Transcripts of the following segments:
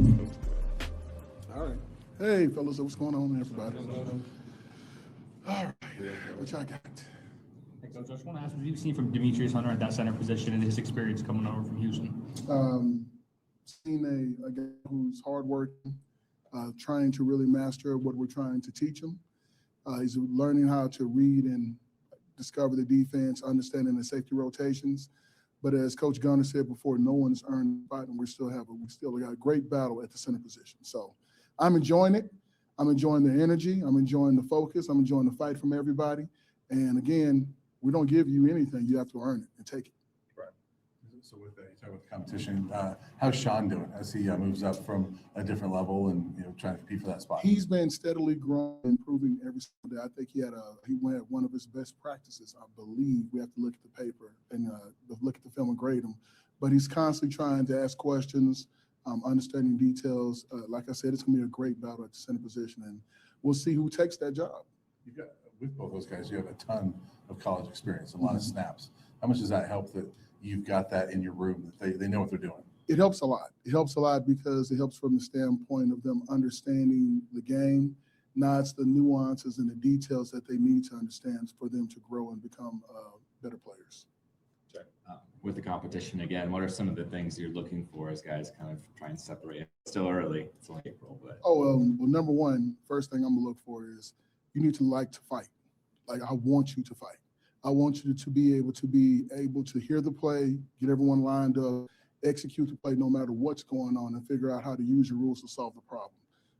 All right. Hey, fellas, what's going on, everybody? All right, what y'all got? Hey, Coach, I just want to ask, what have you seen from Demetrius Hunter at that center position and his experience coming over from Houston? Seen a guy who's hardworking, trying to really master what we're trying to teach him. He's learning how to read and discover the defense, understanding the safety rotations. But as Coach Gunner said before, no one has earned the fight, and we still got a great battle at the center position. So I'm enjoying it. I'm enjoying the energy. I'm enjoying the focus. I'm enjoying the fight from everybody. And again, we don't give you anything. You have to earn it and take it. Right. So with that, you talk about the competition. How's Sean doing as he moves up from a different level and trying to compete for that spot? He's been steadily growing, improving every single day. I think he had one of his best practices. I believe we have to look at the paper and look at the film and grade him. But he's constantly trying to ask questions, understanding details. Like I said, it's going to be a great battle at the center position, and we'll see who takes that job. You've got, with both those guys, you have a ton of college experience, a lot of snaps. How much does that help that you've got that in your room, that they know what they're doing? It helps a lot. It helps a lot because it helps from the standpoint of them understanding the game. Now it's the nuances and the details that they need to understand for them to grow and become better players. With the competition again, what are some of the things you're looking for as guys kind of try and separate? It's still early, it's only April, but. Well, number one, first thing I'm gonna look for is you need to like to fight. Like, I want you to fight. I want you to be able to hear the play, get everyone lined up, execute the play no matter what's going on, and figure out how to use your rules to solve the problem.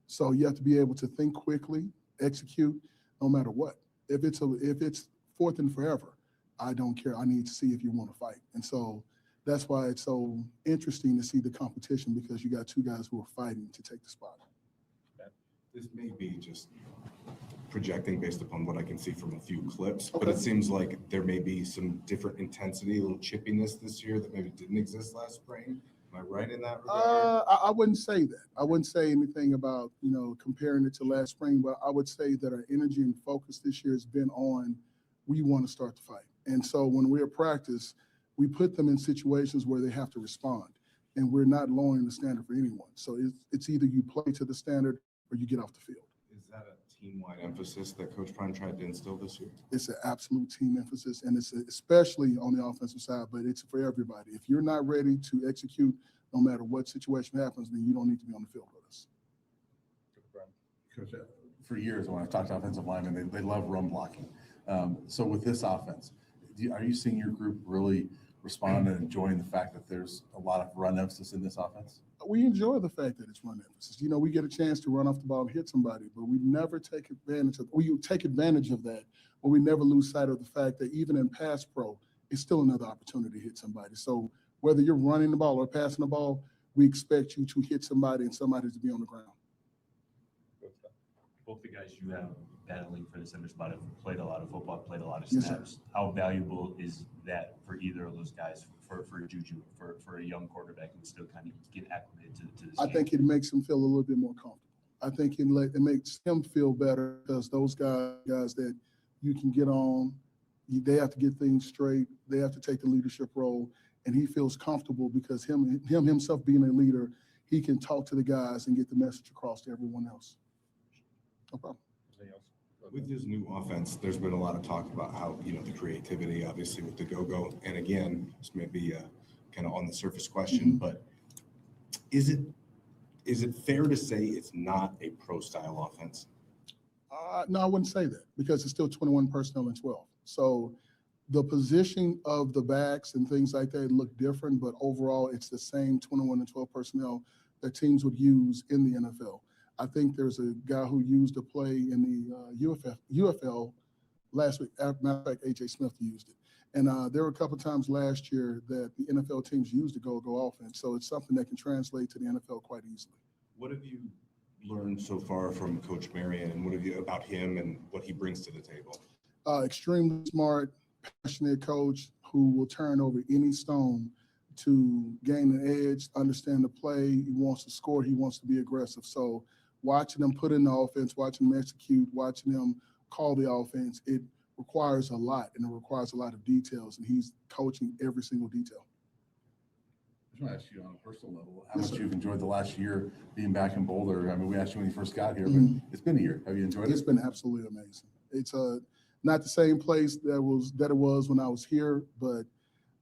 So you have to be able to think quickly, execute no matter what. If it's fourth and forever, I don't care. I need to see if you want to fight. And so that's why it's so interesting to see the competition, because you got two guys who are fighting to take the spot. This may be just projecting based upon what I can see from a few clips, Okay. but it seems like there may be some different intensity, a little chippiness this year that maybe didn't exist last spring. Am I right in that regard? I wouldn't say that. I wouldn't say anything about, comparing it to last spring, but I would say that our energy and focus this year has been on, we want to start the fight. And so when we're at practice, we put them in situations where they have to respond, and we're not lowering the standard for anyone. So it's either you play to the standard or you get off the field. Is that a team-wide emphasis that Coach Prime tried to instill this year? It's an absolute team emphasis, and it's especially on the offensive side, but it's for everybody. If you're not ready to execute, no matter what situation happens, then you don't need to be on the field with us. Coach, for years when I've talked to offensive linemen, they love run blocking. So with this offense, are you seeing your group really respond and enjoying the fact that there's a lot of run emphasis in this offense? We enjoy the fact that it's run emphasis. We get a chance to run off the ball and hit somebody, but we never take advantage of. We take advantage of that, but we never lose sight of the fact that even in pass pro, it's still another opportunity to hit somebody. So whether you're running the ball or passing the ball, we expect you to hit somebody and somebody to be on the ground. Both the guys you have battling for the center spot have played a lot of football, played a lot of Yes, snaps. sir. How valuable is that for either of those guys, for Juju, for a young quarterback and still kind of get acclimated to this I game? think it makes him feel a little bit more comfortable. I think it makes him feel better, because those guys that you can get on, they have to get things straight. They have to take the leadership role, and he feels comfortable because himself being a leader, he can talk to the guys and get the message across to everyone else. No problem. With his new offense, there's been a lot of talk about how, the creativity, obviously, with the go-go. And again, this may be a kind of on the surface question, but is it fair to say it's not a pro-style offense? No, I wouldn't say that, because it's still 21 personnel and 12. So the position of the backs and things like that look different, but overall it's the same 21 and 12 personnel that teams would use in the NFL. I think there's a guy who used a play in the UFL last week. Matter of fact, A.J. Smith used it. And there were a couple of times last year that the NFL teams used the go-go offense. So it's something that can translate to the NFL quite easily. What have you learned so far from Coach Marion, and what have you about him and what he brings to the table? Extremely smart, passionate coach who will turn over any stone to gain an edge, understand the play. He wants to score. He wants to be aggressive. So watching them put in the offense, watching them execute, watching them call the offense, it requires a lot, and it requires a lot of details, and he's coaching every single detail. just want to ask you on a personal level, how much you've enjoyed the last year being back in Boulder. I mean, we asked you when you first got here, but it's been a year. Have you enjoyed It's it? been absolutely amazing. It's not the same place that it was when I was here, but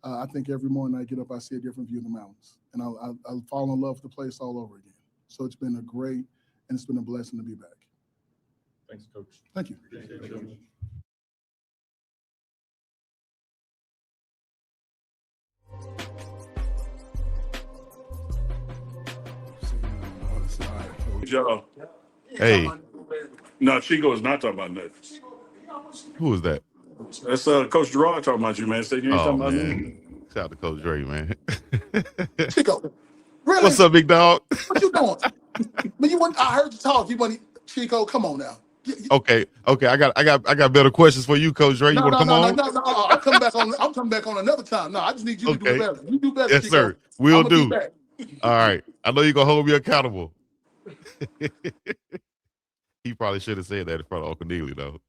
I think every morning I get up, I see a different view of the mountains, and I fall in love with the place all over again. So it's been and it's been a blessing to be back. Thanks, Coach. Thank you. Good job. Hey, No, Chico is not talking about nothing. who is that? That's Coach Gerard talking about you, man. Say you ain't Oh talking about man, nothing. shout out to Coach Dre, man. Chico, really? What's up, big dog? What you doing? Man, I heard you talk. You want Chico? Come on now. Okay, I got better questions for you, Coach Dre. You No, want to no, come no, no, on? no, no. I'm coming back on another time. No, I just need you to do Okay, better. You do better, yes, Chico. sir. I'm Will gonna be do. back. All right, I know you're gonna hold me accountable. He probably should have said that in front of Uncle Neely, though.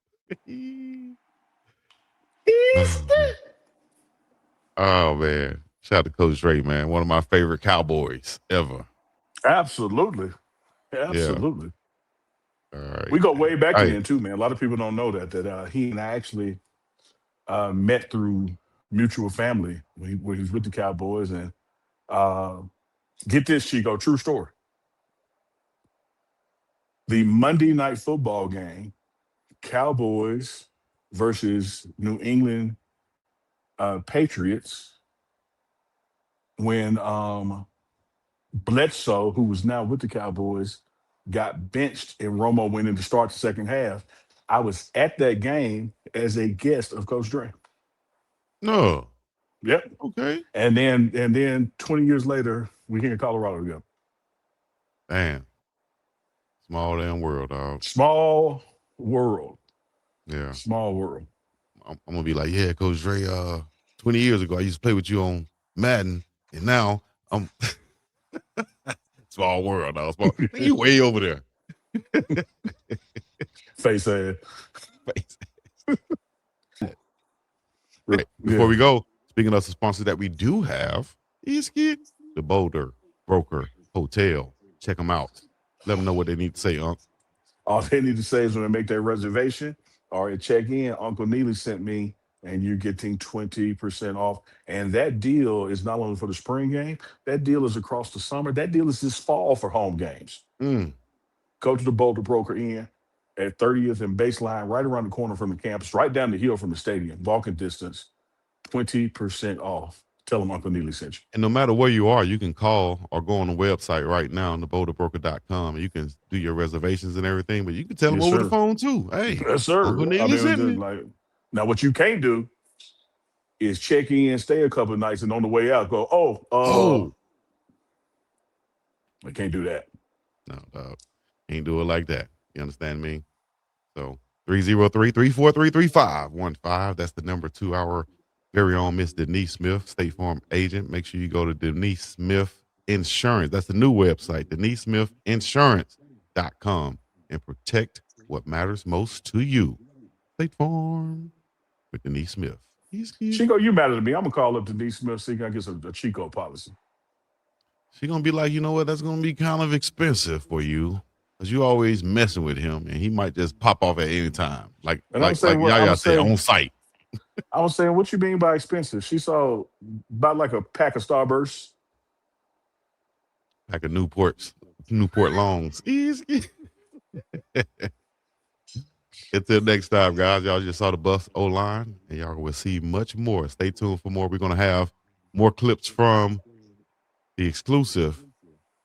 Oh man, shout out to Coach Dre, man. One of my favorite Cowboys ever. Absolutely. Yeah. Absolutely. All right. We go way back Hey, then too, man. A lot of people don't know that he and I actually met through mutual family when he was with the Cowboys. And get this, Chico, true story. The Monday night football game, Cowboys versus New England Patriots, when Bledsoe, who was now with the Cowboys, got benched and Romo went in to start the second half. I was at that game as a guest of Coach Dre. no. Yep. Okay. And then 20 years later, we're here in Colorado together. Damn. Small damn world, dog. Small world. Yeah. Small world. I'm gonna be like, yeah, Coach Dre, 20 years ago I used to play with you on Madden, and now I'm small world, dog. Small. You way over there. Face ass. Hey, before we go, speaking of the sponsors that we do have, is the Boulder Broker Hotel. Check them out. Let them know what they need to say, Unc. All they need to say is when they make their reservation or at check in, Uncle Neely sent me, and you're getting 20% off. And that deal is not only for the spring game, that deal is across the summer. That deal is this fall for home games. Go to the Boulder Broker Inn at 30th and Baseline, right around the corner from the campus, right down the hill from the stadium, walking distance, 20% off. Tell them Uncle Neely sent you. And no matter where you are, you can call or go on the website right now on theboulderbroker.com, and you can do your reservations and everything, but you can tell them over the phone too. Hey, Yes, sir. Uncle Neely sent me. Now, what you can't do is check in, stay a couple of nights, and on the way out, go, I can't do that. No, dog. Ain't do it like that. You understand me? So 303-343-3515. That's the number to our very own Miss Denise Smith, State Farm agent. Make sure you go to Denise Smith Insurance. That's the new website, DeniseSmithInsurance.com, and protect what matters most to you. State Farm with Denise Smith. Chico, you matter to me. I'm going to call up Denise Smith, see if I can get a Chico policy. She's going to be like, you know what? That's going to be kind of expensive for you, because you always messing with him, and he might just pop off at any time. Like Yaya said, on site. I was saying, what you mean by expensive? She saw about like a pack of Starbursts. Pack of Newport Longs. Until next time, guys. Y'all just saw the Buffs O-line, and y'all will see much more. Stay tuned for more. We're going to have more clips from the exclusive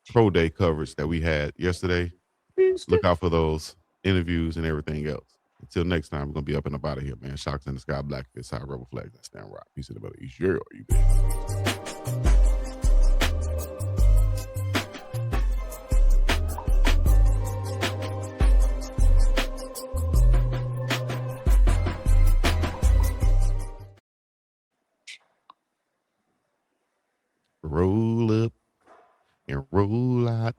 Pro Day coverage that we had yesterday. Look out for those interviews and everything else. Until next time, we're going to be up and about of here, man. Shocks in the sky, black fist, high rebel flags, that stand rock. Peace in the middle. East year, you bet. Roll up and roll out.